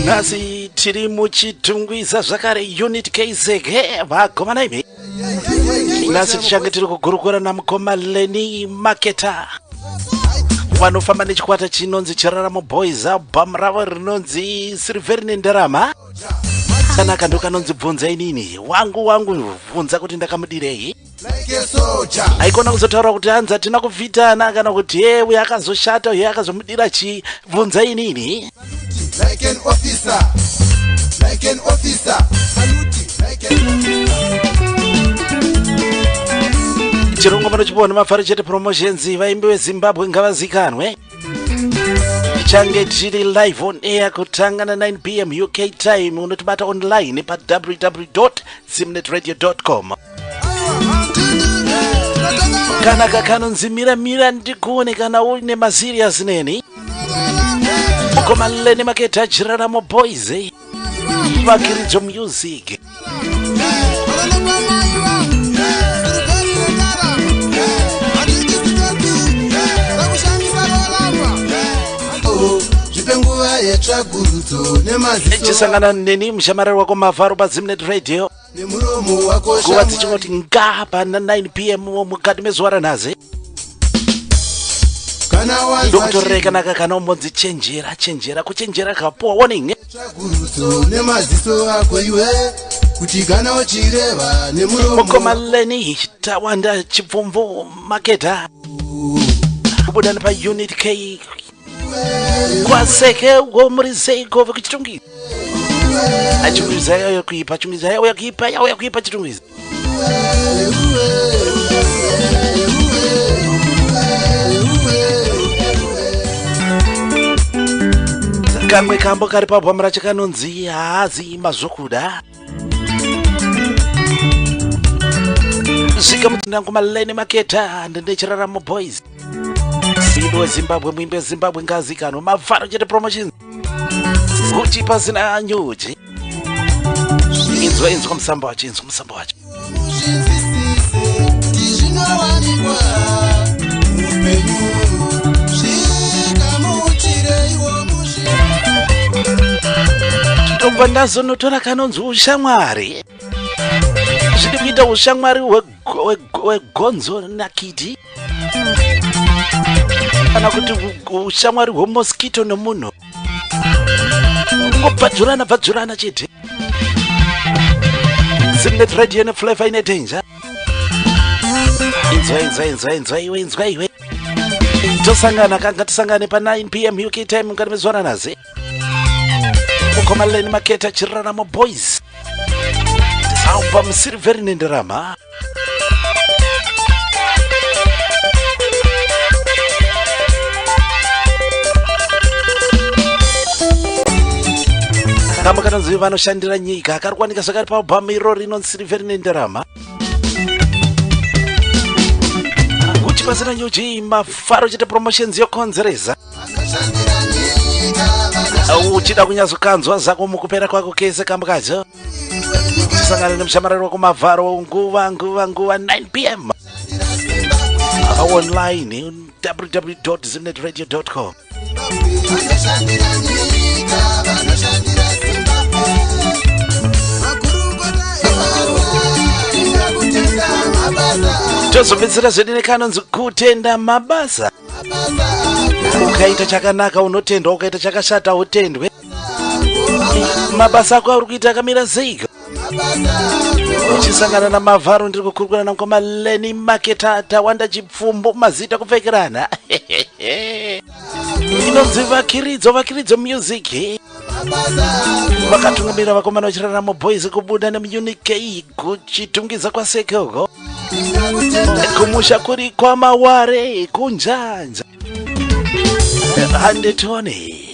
Nasi tiri muchitungwiza zvakare unit KZG vagomana imi. Nasi tichange tiri kugurukura namukoma Leni Maketa vanofamba nechikwata chinonzi Chiraramo Boys album ravo rinonzi Silveri Nendarama. Kana kando kanonzi bvunza inini wangu bvunza kuti ndakamudirei. Haikona kuzotaura kuti hanza tina kuvhitana kana kuti uyu akazoshata uyu akazomudira chi bvunza inini. Like an officer, Chirungo manochipona mafari chete promotions vaimbi veZimbabwe ngavazikanwe. Change tiri live on air kutanga na 9 p.m. UK time. Unotibata online pa www.zimnetradio.com. Kana kakanonzi mira ndikuone kana une maserious neni. Mukoma Leni Maketa Chiraramo Boys vakiridzo music. Echisangana neni mshamarari wako Mavharo pa Zimnet Radio kuva tichingoti ngapa na 9 p.m. mukati mezuva ranhasi. Ndokutoreka naka kana umbonzi chenjera kuchenjera kapuwa warning. Mukoma Leni tawanda chipfumvu Maketa kubuda pa unit K kwaseke womurizeko vekuchitungiza achungiza yayo kuipa chungiza yayo kuipa chitungiza. Kamwe kambo kari pabhamura chakanonzi hazi mazokuda. Zvika muti ndangu Leni Maketa ndechiraramo Boys. Simbo weZimbabwe mwimbi weZimbabwe ngazikano Mavharo chete promotions. Kuti pasina nyuchi. Inzwa musamba wacho. Tobva ndazonotora kanonzi ushamwari. Zviri kuita ushamwari wegonzo nakiti. Kana kuti ushamwari hwemosquito nomunhu. Ngobvadzurana chete. Zimnet Radio neflavor ine danger. Inzwa iwe. Tosangana kanga tisangane pa 9 p.m. UK time mukati mezuva ranhasi. Mukoma Leni Maketa Chiraramo Boys album Silveri Nendarama. Kama kanonzi vanoshandira nyika akarikwanika zvakare pa album iroro rinonzi Silveri Nendarama. Kuti pasina nyuchi Mavharo chete promotions yokonzeresa. Uchida kunyazokanzwa zako mukupera kwako kese kamba kacho. Sangana nemshamarari wako Mavharo nguva 9 p.m. Online www.zimnetradio.com. Tozobvetsera zvedine kanonzi kutenda mabasa. Ukaita chakanaka unotendwa, ukaita chakashata utendwe. Mabasa ako ari kuita akamira seiko. Uchisangana na Mavharo ndiri kukurukura namukoma Leni Maketa tawanda chipfumbu mazita kupfekerana. Inonzi vakiridzo music. Vakatungamira vakomana vechiraramo Boys kubuda nemunit K kuchitungiza kwaseke uko. Kumusha kuri kwa Maware kunjanja. Handetone.